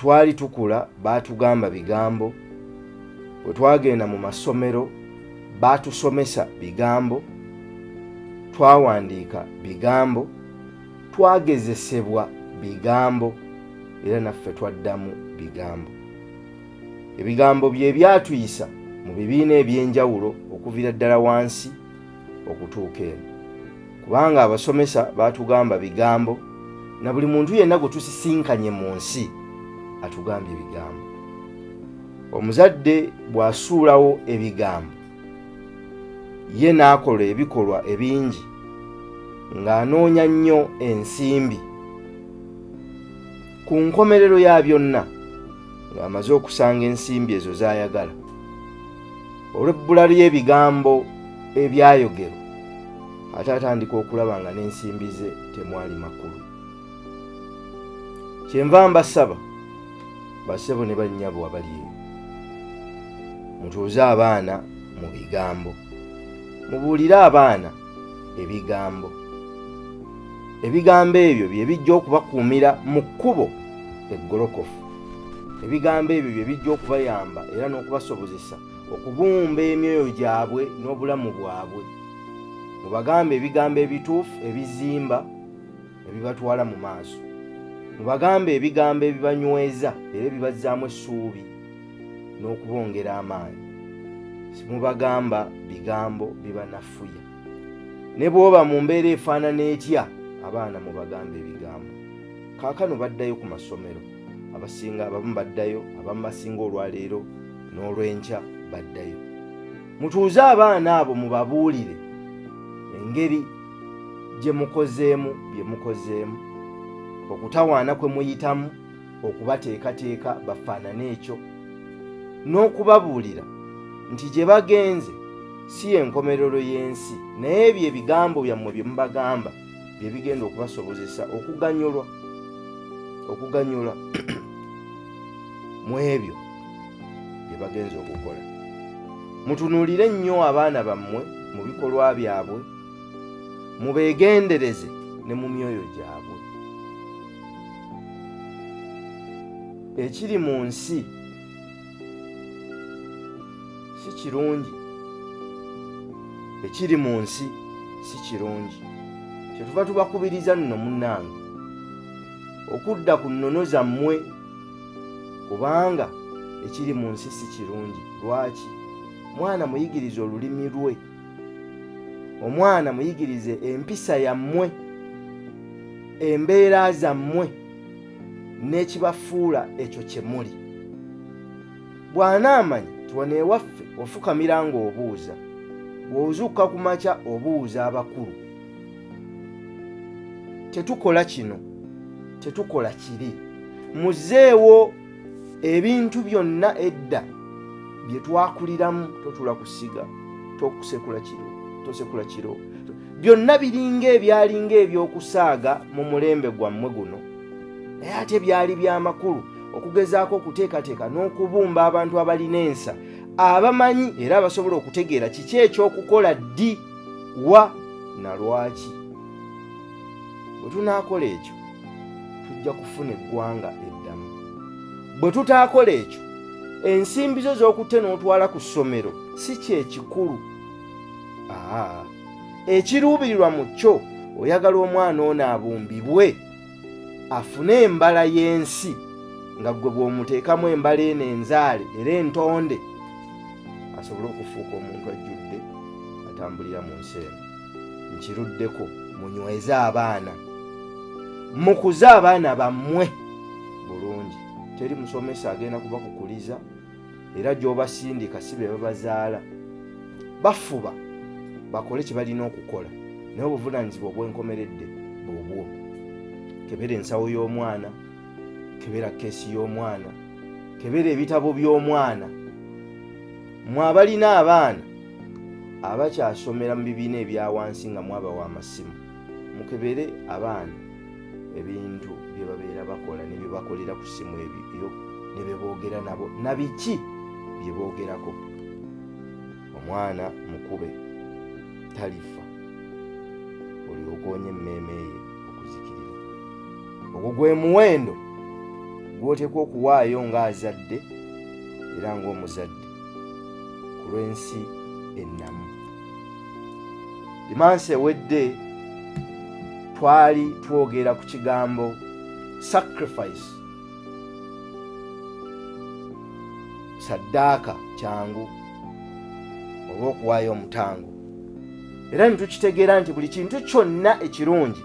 twali tukula baatugamba bigambo, bwe twagenda mu masomero baatusomesa bigambo, twawandiika bigambo, twagezesebwa bigambo, era naffe twaddamu bigambo. Ebigambo bye byatuyisa mu bibiina eby'enjawulo okuviira ddala wansi okutuuka eno, kubanga abasomesa baatugamba bigambo, na buli muntu yenna gwe tusisinkanye mu nsi atugambye ebigambo. Omuzadde bw'asuulawo ebigambo, ye n'akola ebikolwa ebingi ng'anoonya nnyo ensimbi. Ku nkomerero ya byonna ng'amaze okusanga ensimbi ezo z'ayagala, olw'ebbula ly'ebigambo ebyayogerwa, ate atandika okulaba nga n'ensimbi ze temwali makulu. Kyenva mbasaba bassebo ne bannyabo abali eyo, mutuuze abaana mu bigambo, mubuulire abaana ebigambo. Ebigambo ebyo bye bijja okubakuumira mu kkubo eggolokofu. Ebigambo ebyo bye bijja okubayamba era n'okubasobozesa okubumba emyoyo gyabwe n'obulamu bwabwe. Mubagambe ebigambo ebituufu ebizimba ebibatwala mu maaso. Mubagambe ebigambo ebibanyweza era ebibazzaamu essuubi n'okubongera amaanyi. Simubagamba bigambo bibanafuya. Ne bw'oba mu mbeera efaanana etya, abaana mubagambe ebigambo. Kaakano baddayo ku masomero, abasinga abamu baddayo, abamu basinga olwaleero n'olwenkya baddayo. Mutuuze abaana abo mubabuulire engeri gye mukozeemu bye mukozeemu, okutawaana kwe muyitamu okubateekateeka bafaanane ekyo, n'okubabuulira nti gye bagenze si enkomerero y'ensi, naye ebyo ebigambo byammwe bye mubagamba bye bigenda okubasobozesa okuganyula mu ebyo bye bagenze okukola. Mutunuulire nnyo abaana bammwe mu bikolwa byabwe, mubeegendereze ne mu myoyo gyabwe. Ekiri mu nsi si kirungi, ekiri mu nsi si kirungi. Kyetuva tubakubiriza nno munnange okudda ku nnono zammwe, kubanga ekiri mu nsi si kirungi. Lwaki? Mwana muyigirize olulimi lwe, omwana muyigirize empisa yammwe, embeera zammwe n'ekibafuula ekyo kye muli. Bw'anaamanya ti wano ewaffe ofukamira ng'obuuza, bw'ozuuka ku makya obuuza abakulu. Tetukola kino, tetukola kiri. Muzeewo ebintu byonna edda bye twakuliramu, totula kusiga, tokusekula kiro, tosekula kiro. Byonna biringa ebyalinga ebyokusaaga mu mulembe gwammwe guno, naye ate byali by'amakulu okugezaako okuteekateeka n'okubumba abantu abalina ensa, abamanyi era abasobola okutegeera kiki ekyokukola ddi, wa na lwaki. Bwe tunaakola ekyo tujja kufuna eggwanga eddamu. Bwe tutaakola ekyo, ensimbi zo z'okutte n'otwala ku ssomero si kyekikulu. Ekiruubirirwa mu kyo, oyagala omwana ono abumbibwe afune embala y'ensi, nga ggwe bw'omuteekamu embala eno enzaale era entonde, asobole okufuuka omuntu ajjudde atambulira mu nsi eno. Nkiruddeko, munyweze abaana, mukuze abaana bammwe bulungi. Teri musomesa agenda kubakukuliza, era gy'obasindika si be babazaala. Bafuba bakole kye balina okukola, naye obuvunaanyizibwa obwenkomeredde bwobwo. Kebera ensawo y'omwana, kebera keesi y'omwana, kebera ebitabo by'omwana. Mwe abalina abaana abakyasomera mu bibiina ebya wansi nga mwabawa amasimu, mukebere abaana ebintu bye babeera bakola ne bye bakolera ku ssimu ebyo ne bye boogera nabo, na biki bye boogerako. Omwana mukube talifa, olyokoonye emmeeme ye okuzikirira. Ogwo gwe muwendo gw'oteekwa okuwaayo ng'azadde era ng'omuzadde ku lw'ensi ennamu. Dimansi ewedde twali twogera ku kigambo sacrifice, saddaaka kyangu oba okuwaayo omutango, era ne tukitegeera nti buli kintu kyonna ekirungi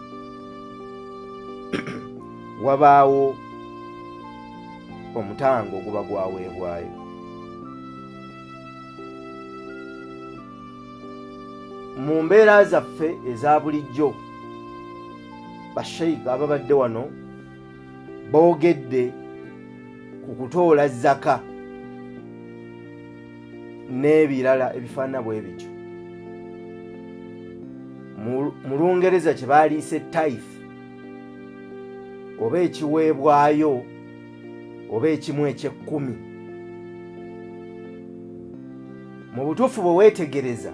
wabaawo omutango oguba gwaweebwayo. Mu mbeera zaffe eza bulijjo basheyika ababadde wano boogedde ku kutoola zaka n'ebirala ebifaanana bwe bityo. Mu Lungereza kye baaliise tithe oba ekiweebwayo oba ekimu eky'ekkumi. Mu butuufu bwe weetegereza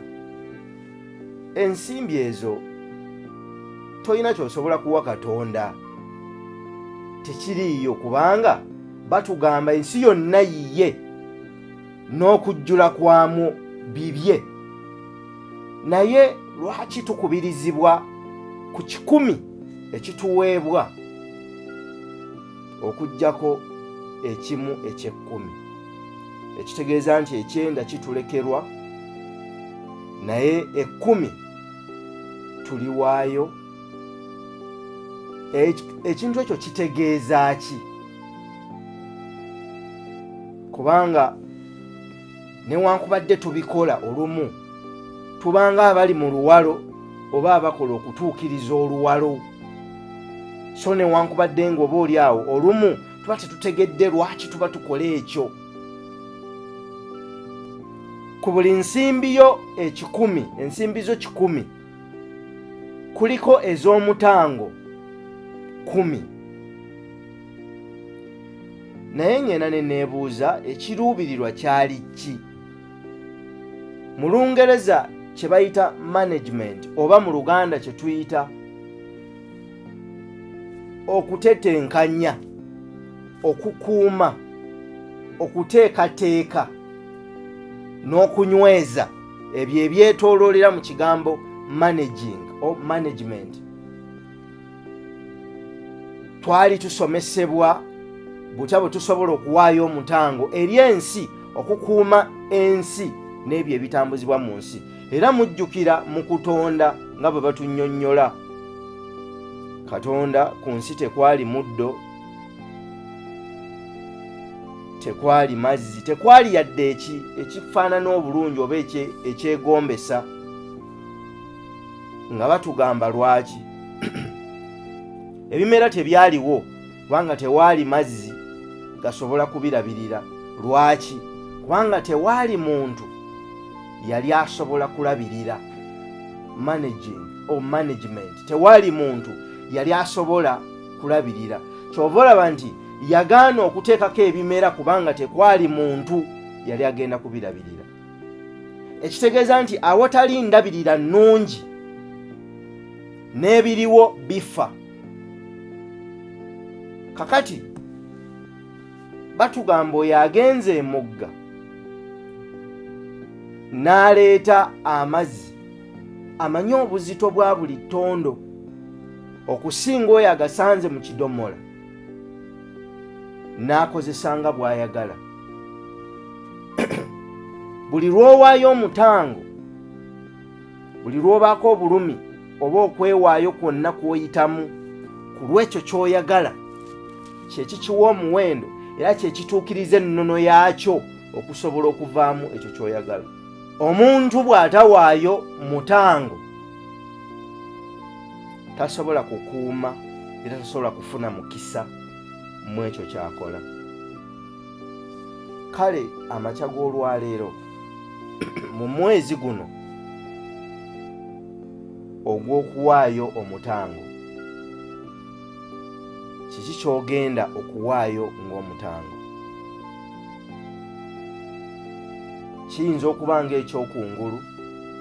ensimbi ezo tolina ky'osobola kuwa Katonda, tekiriiyo, kubanga batugamba ensi yonna yiye n'okujjula kwamu bibye. Naye lwaki tukubirizibwa ku 10 ekituweebwa okuggyako ekimu eky'ekkumi? Ekitegeeza nti 9 kitulekerwa, naye 10 tuliwaayo. Ekintu ekyo kitegeeza ki? Kubanga newankubadde tubikola olumu tubanga abali mu luwalo oba abakola okutuukiriza oluwalo, so newankubadde nga oba oli awo olumu tuba tetutegedde lwaki tuba tukola ekyo. Ku buli nsimbi yo 10, ensimbi zo 10, kuliko ez'omutango 10. Naye ngenda ne neebuuza ekiruubirirwa kyali ki? Mu Lungereza kye bayita management, oba mu Luganda kye tuyita okutetenkanya, okukuuma, okuteekateeka n'okunyweza, ebyo ebyetooloolera mu kigambo managing or management. Twali tusomesebwa butya bwe tusobola okuwaayo omutango eri ensi, okukuuma ensi n'ebyo ebitambuzibwa mu nsi. Era mujjukira mu kutonda nga bwe batunnyonnyola, Katonda ku nsi tekwali muddo, tekwali mazzi, tekwali yadde ekifaanana obulungi oba ekyegombesa, nga batugamba lwaki? Ebimera tebyaliwo kubanga tewaali mazzi gasobola kubirabirira. Lwaki? Kubanga tewaali muntu yali asobola kulabirira. Managing or management, tewaali muntu yali asobola kulabirira. Kyova olaba nti yagaana okuteekako ebimera kubanga tekwali muntu yali agenda kubirabirira. Ekitegeeza nti awatali ndabirira nnungi n'ebiriwo bifa. Kakati batugamba oyo agenze emugga n'aleeta amazzi amanyi obuzito bwa buli ttondo okusinga oyo agasanze mu kidomola, n'akozesa nga bw'ayagala. Buli lw'owaayo omutango, buli lw'obaako obulumi oba okwewaayo kwonna kw'oyitamu ku lw'ekyo ky'oyagala, kye kikiwa omuwendo era kye kituukiriza ennono yaakyo okusobola okuvaamu ekyo ky'oyagala. Omuntu bw'atawaayo mutango tasobola kukuuma era tasobola kufuna mukisa mu ekyo kyakola. Kale amakya g'olwaleero mu mwezi guno ogw'okuwaayo omutango, kiki ky'ogenda okuwaayo ng'omutango? Kiyinza okuba ng'ekyokungulu,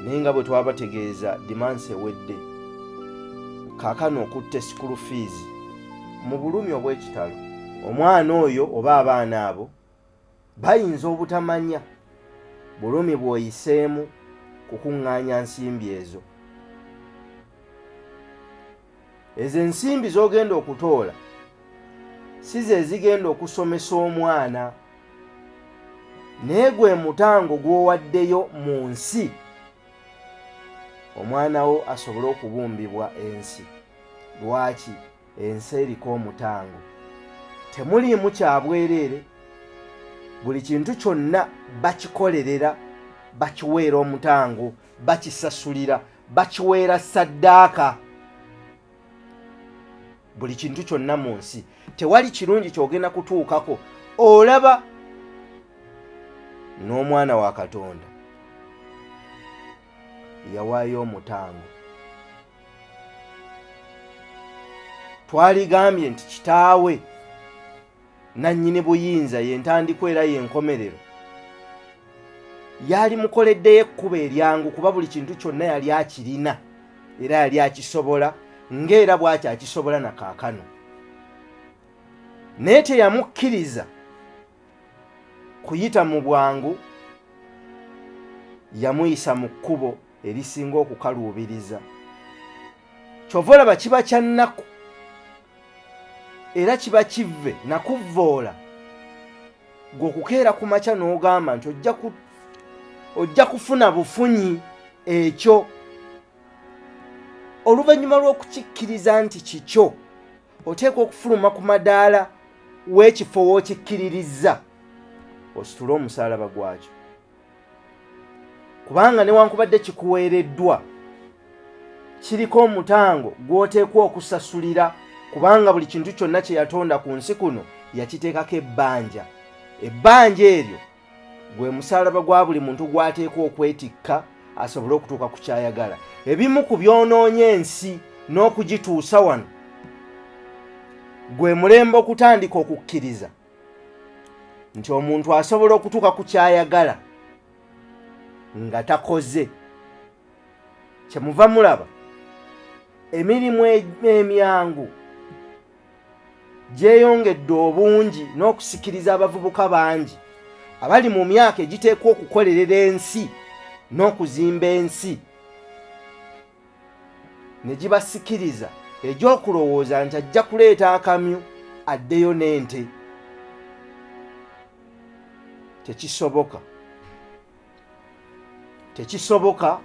naye nga bwe twabategeeza dimansi ewedde, kaakano okutta school fees mu bulumi obw'ekitalo omwana oyo oba abaana abo bayinza obutamanya bulumi bw'oyiseemu kukuŋŋaanya nsimbi ezo. Ezo ensimbi z'ogenda okutoola si ze zigenda okusomesa omwana, naye gwe mutango gw'owaddeyo mu nsi omwana wo asobole okubumbibwa ensi. Lwaki? Ensi eriko omutango. Temuliimu kya bwereere, buli kintu kyonna bakikolerera, bakiweera omutango, bakisasulira, bakiweera ssaddaaka. Buli kintu kyonna mu nsi. Tewali kirungi ky'ogenda kutuukako olaba n'omwana wa Katonda yawaayo omutango. Twaligambye nti kitaawe nannyini buyinza ye ntandikwa era ye nkomerero yali mukoleddeyo ekkubo eryangu, kuba buli kintu kyonna yali akirina era yali akisobola, ng'era bw'ati akisobola na kaakano. Naye teyamukkiriza kuyita mu bwangu, yamuyisa mu kkubo erisinga okukaluubiriza. Kyova olaba kiba kya nnaku era kiba kivve nakuvvoola gwe okukeera ku makya n'ogamba nti ojja kufuna bufunyi ekyo. Oluvannyuma lw'okukikkiriza nti kikyo, oteekwa okufuluma ku madaala w'ekifo w'okikkiririzza ositule omusaalaba gwakyo, kubanga newankubadde kikuweereddwa kiriko omutango gw'oteekwa okusasulira, kubanga buli kintu kyonna kye yatonda ku nsi kuno yakiteekako ebbanja. Ebbanja eryo gwe musaalaba gwa buli muntu gw'ateekwa okwetikka asobole okutuuka ku kyayagala. Ebimu ku byonoonye ensi n'okugituusa wano gwe mulembe okutandika okukkiriza nti omuntu asobola okutuuka ku kyayagala nga takoze. Kyemuva mulaba emirimu emyangu gyeyongedde obungi n'okusikiriza abavubuka bangi abali mu myaka egiteekwa okukolerera ensi n'okuzimba ensi, ne gibasikiriza egy'okulowooza nti ajja kuleeta akamyu addeyo n'ente. Tekisoboka, tekisoboka,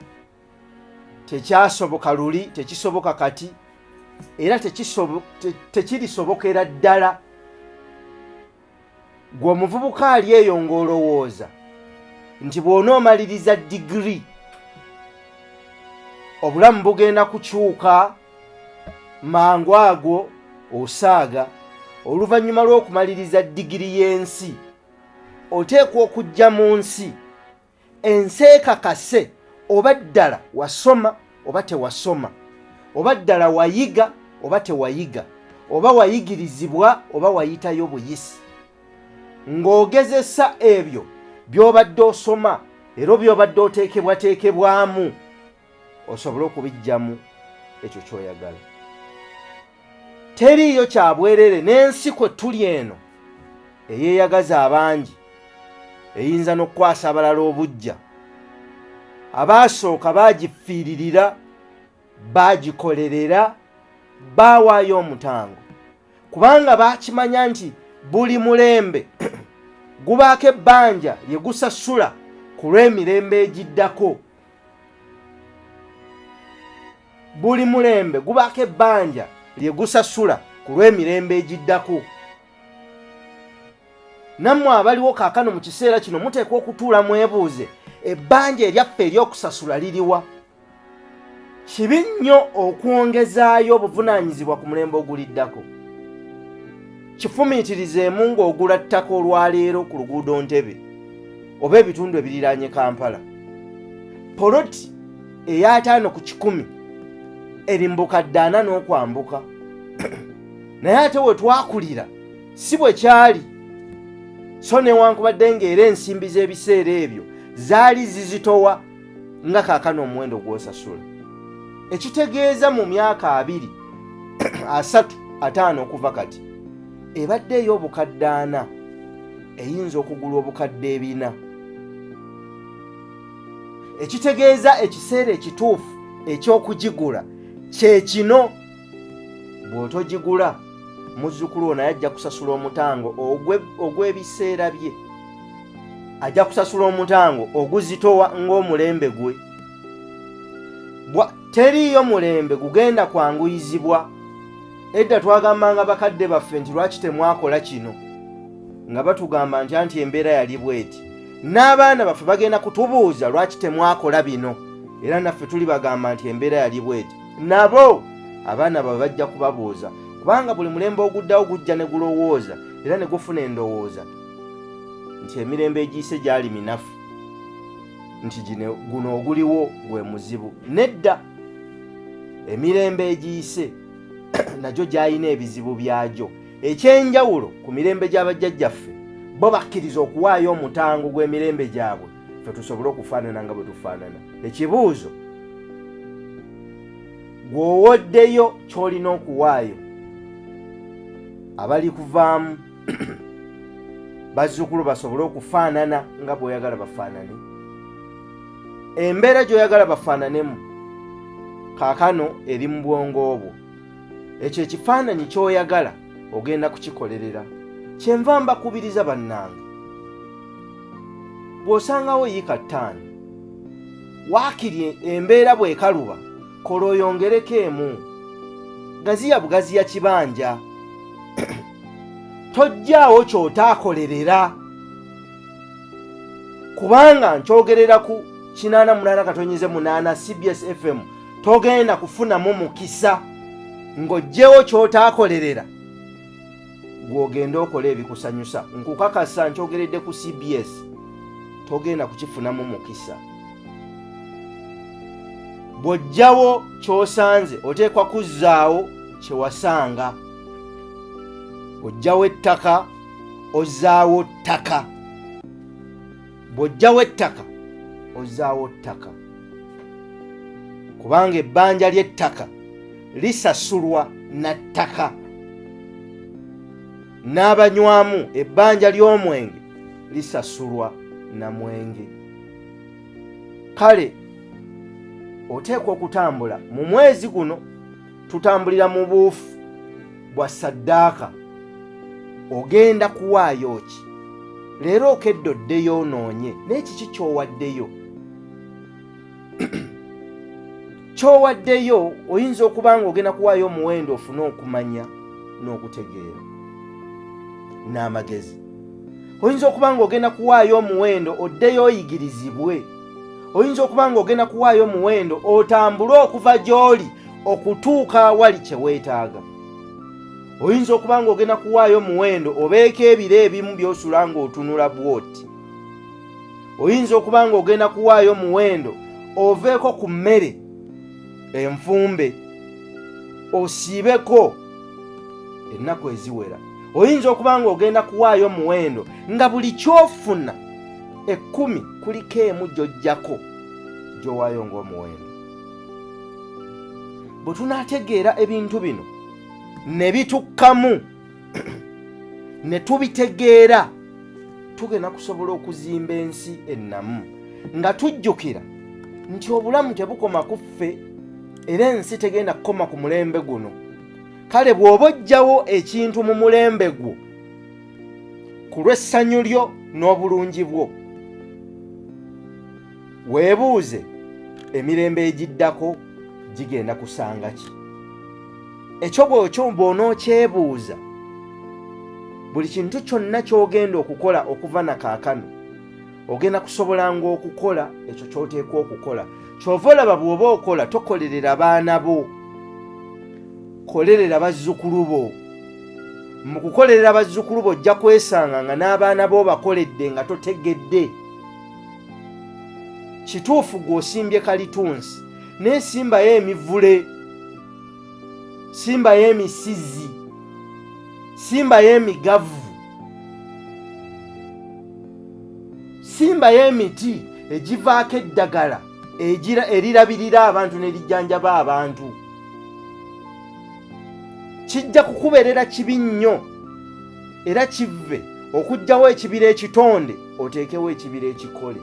tekyasoboka luli, tekisoboka kati, era tekirisobokera ddala. Gwe omuvubuka ali eyo ng'olowooza nti bw'onoomaliriza digiri obulamu bugenda kukyuka mangu ago osaaga. Oluvannyuma lw'okumaliriza digiri y'ensi oteekwa okujja mu nsi, ensi ekakase oba ddala wasoma oba tewasoma, oba ddala wayiga oba tewayiga, oba wayigirizibwa oba wayitayo buyisi, ng'ogezesa ebyo by'obadde osoma era by'obadde oteekebwateekebwamu osobole okubijjamu ekyo ky'oyagala. Teriiyo kya bwereere, n'ensi kwe tuli eno eyeeyagaza abangi eyinza n'okukwasa abalala obujja. Abaasooka baagifiiririra, baagikolerera, baawaayo omutango, kubanga baakimanya nti buli mulembe gubaako ebbanja lye gusasula ku lw'emirembe egiddako. Buli mulembe gubaako ebbanja lye gusasula ku lw'emirembe egiddako. Nammwe abaliwo kaakano mu kiseera kino muteekwa okutuula mwebuuze, ebbanja eryaffe ery'okusasula liriwa? Kibi nnyo okwongezaayo obuvunaanyizibwa ku mulembe oguliddako. Kifumiitirizeemu ng'ogula ttaka olwaleero ku luguudo Ntebe oba ebitundu ebiriraanye Kampala. Poloti eya 5 ku 100 eri mbukadde 4 n'okwambuka. Naye ate we twakulira si bwe kyali. So newankubadde ng'era ensimbi z'ebiseera ebyo zaali zizitowa nga kaakano omuwendo gw'osasula. Ekitegeeza mu myaka 2, 3, 5 okuva kati ebadde ey'obukadde 4 eyinza okugula obukadde 4, ekitegeeza ekiseera ekituufu eky'okugigula kye kino. Bw'otogigula muzzukulu ono ajja kusasula omutango ogw'ebiseera bye, ajja kusasula omutango oguzitowa ng'omulembe gwe. Teriiyo mulembe gugenda kwanguyizibwa. Edda twagambanga bakadde baffe nti lwaki temwakola kino, nga batugamba nti embeera yali bweti. N'abaana baffe bagenda kutubuuza lwaki temwakola bino, era naffe tuli bagamba nti embeera yali bweti. Nabo abaana baabwe bajja kubabuuza, kubanga buli mulembe oguddawo gujja ne gulowooza era ne gufuna endowooza nti emirembe egiyise gyali minafu, nti guno oguliwo gwe muzibu. Nedda, emirembe egiyise nagyo gyalina ebizibu byagyo. Ekyenjawulo ku mirembe gy'abajjajjaffe, bo bakkiriza okuwaayo omutango gw'emirembe gyabwe, ffe tusobole okufaanana nga bwe tufaanana. Ekibuuzo, gw'owoddeyo ky'olina okuwaayo, abali kuvaamu bazzukulu basobole okufaanana nga bw'oyagala bafaanane. Embeera gy'oyagala bafaananemu kaakano eri mu bwongo bwo. Ekyo ekifaananyi ky'oyagala ogenda kukikolerera. Kyenva mbakubiriza bannange, bw'osangawo yiika 5 waakiri embeera bw'ekaluba, kola oyongereko emu. Gaziya bugaziya kibanja. Tojjaawo ky'otaakolerera, kubanga nkyogerera ku 88.8 CBS FM togenda kufunamu mukisa ng'oggyewo ky'otaakolerera gw'ogenda okola ebikusanyusa. Nkukakasa nkyogeredde ku CBS togenda kukifunamu mukisa. Bw'oggyawo ky'osanze oteekwa kuzzaawo kye wasanga. Bw'oggyawo ettaka ozzaawo ttaka. Bw'oggyawo ettaka ozzaawo ttaka, kubanga ebbanja ly'ettaka lisasulwa na ttaka. N'abanywamu ebbanja ly'omwenge lisasulwa na mwenge. Kale oteekwa okutambula mu mwezi guno. Tutambulira mu buufu bwa ssaddaaka. Ogenda kuwaayo ki? Leero okedde oddeyo onoonye n'ekiki ky'owaddeyo. Ky'owaddeyo oyinza okuba nga ogenda kuwaayo omuwendo ofune okumanya n'okutegeera n'amagezi. Oyinza okuba nga ogenda kuwaayo omuwendo oddeyo oyigirizibwe. Oyinza okuba nga ogenda kuwaayo omuwendo otambule okuva gy'oli okutuuka awali kye weetaaga. Oyinza okuba nga ogenda kuwaayo omuwendo obeeko ebiro ebimu by'osula ng'otunula bwoti. Oyinza okuba nga ogenda kuwaayo omuwendo oveeko ku mmere enfumbe osiibeko ennaku eziwera. Oyinza okuba nga ogenda kuwaayo omuwendo nga buli ky'ofuna 10 kuliko emu gy'ojjako gy'owaayo ng'omuwendo. Bwe tunaategeera ebintu bino ne bitukkamu ne tubitegeera, tugenda kusobola okuzimba ensi ennamu nga tujjukira nti obulamu tebukoma ku ffe era ensi tegenda kukoma ku mulembe guno. Kale bw'oba oggyawo ekintu mu mulembe gwo ku lw'essanyu lyo n'obulungi bwo, weebuuze emirembe egiddako gigenda kusanga ki? Ekyo bw'onookyebuuza, buli kintu kyonna ky'ogenda okukola okuva na kaakano ogenda kusobolanga okukola ekyo ky'oteekwa okukola. Ky'ova olaba bw'oba okola tokolerera baana bo, kolerera bazzukulu bo. Mu kukolerera bazzukulu bo ojja kwesanga nga n'abaana bo bakoledde nga totegedde. Kituufu gw'osimbye kalitunsi naye simbayo emivule, simbayo emisizi, simbayo emigavu, simbayo emiti egivaako eddagala erirabirira abantu n'erijjanjaba abantu. Kijja kukubeerera kibi nnyo era kive okujjawo ekibira ekitonde oteekewo ekibira ekikole.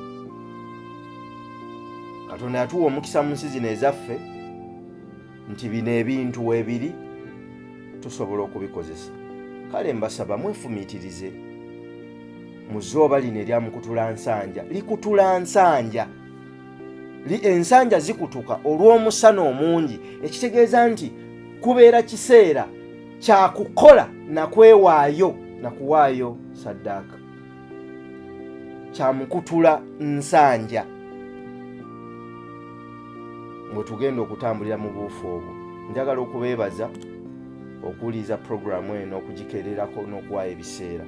Katonda yatuwa omukisa mu nsi zino ezaffe nti bino ebintu weebiri tusobola okubikozesa. Kale mbasaba mwefumiitirize mu zzooba lino erya mukutula nsanja. Likutula nsanja, ensanja zikutuka olw'omusana omungi, ekitegeeza nti kubeera kiseera kya kukola na kwewaayo na kuwaayo saddaaka. Kya mukutula nsanja mwe tugenda okutambulira mu buufu obwo. Njagala okubeebaza okuwuliriza puroguramu eno, okugikererako n'okuwaayo ebiseera.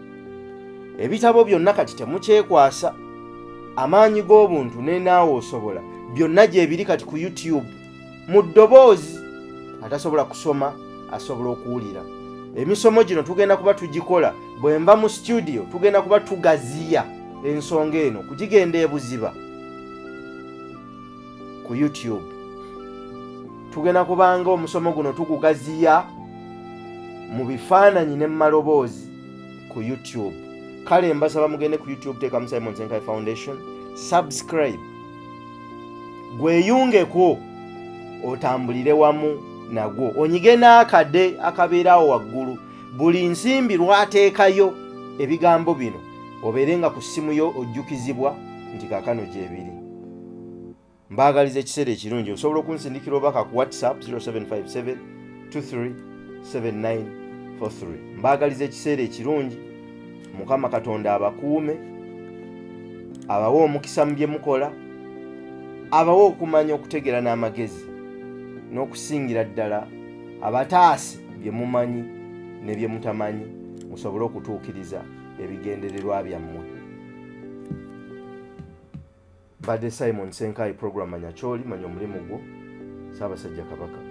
Ebitabo byonna kati temukyekwasa. Amaanyi g'obuntu ne naawe osobola byonna gye biri kati ku YouTube mu ddoboozi. Atasobola kusoma asobola okuwulira. Emisomo gino tugenda kuba tugikola bwe mba mu studio, tugenda kuba tugaziya ensonga eno kugigenda ebuziba ku YouTube. Tugenda kubanga omusomo guno tugugaziya mu bifaananyi ne mu maloboozi ku YouTube. Kale mbasaba mugende ku YouTube, teekamu Simon Ssenkaayi Foundation, subscribe, gweyungeko otambulire wamu nagwo, onyige n'akade akabeerawo waggulu. Buli nsimbi lwateekayo ebigambo bino obeerenga ku ssimu yo ojjukizibwa nti kaakano gyebiri. Mbaagaliza ekiseera ekirungi. Osobola okunsindikira obubaka ku Watsapp 0757 237943. Mbaagaliza ekiseera ekirungi. Mukama Katonda abakuume, abawe omukisa mu bye mukola, abawe okumanya okutegeera n'amagezi, n'okusingira ddala abataasi bye mumanyi ne bye mutamanyi, musobole okutuukiriza ebigendererwa byammwe. Badde Simon Ssenkaayi, program Manya Kyoli, manya omulimu gwo. Ssaabasajja Kabaka.